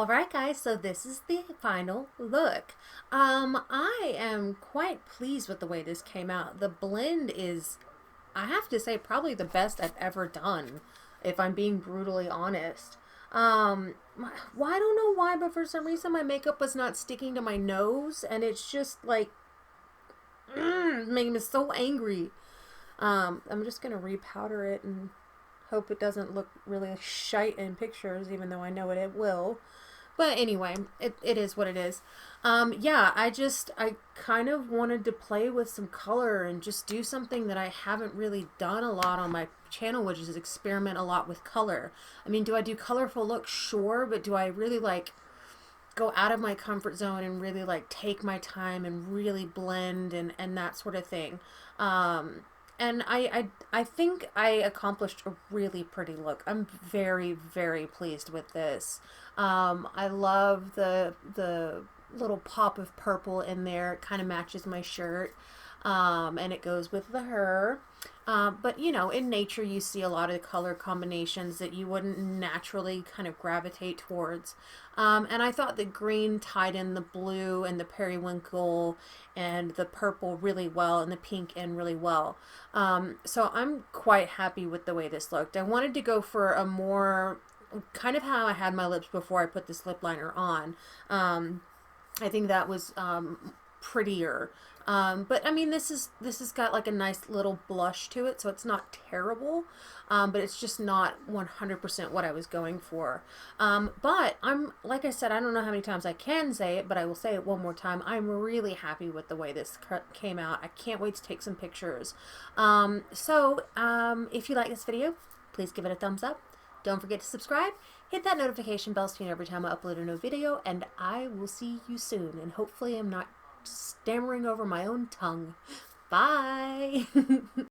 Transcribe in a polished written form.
All right, guys, so this is the final look. I am quite pleased with the way this came out. The blend is, I have to say, probably the best I've ever done, if I'm being brutally honest. I don't know why, but for some reason my makeup was not sticking to my nose, and it's just like, making me so angry. I'm just gonna repowder it and hope it doesn't look really shite in pictures, even though I know it will. But anyway, it is what it is. Yeah, I kind of wanted to play with some color and just do something that I haven't really done a lot on my channel, which is experiment a lot with color. I mean, do I do colorful looks? Sure, but do I really like go out of my comfort zone and really like take my time and really blend and that sort of thing? And I think I accomplished a really pretty look. I'm very, very pleased with this. I love the little pop of purple in there. It kind of matches my shirt. And it goes with the her. But you know, in nature, you see a lot of color combinations that you wouldn't naturally kind of gravitate towards. And I thought the green tied in the blue and the periwinkle and the purple really well and the pink in really well. So I'm quite happy with the way this looked. I wanted to go for a more kind of how I had my lips before I put this lip liner on. I think that was prettier. But I mean, this has got like a nice little blush to it, so it's not terrible, but it's just not 100% what I was going for. But I'm, like I said, I don't know how many times I can say it, but I will say it one more time. I'm really happy with the way this came out. I can't wait to take some pictures. If you like this video, please give it a thumbs up. Don't forget to subscribe. Hit that notification bell so you know every time I upload a new video, and I will see you soon. And hopefully I'm not stammering over my own tongue. Bye!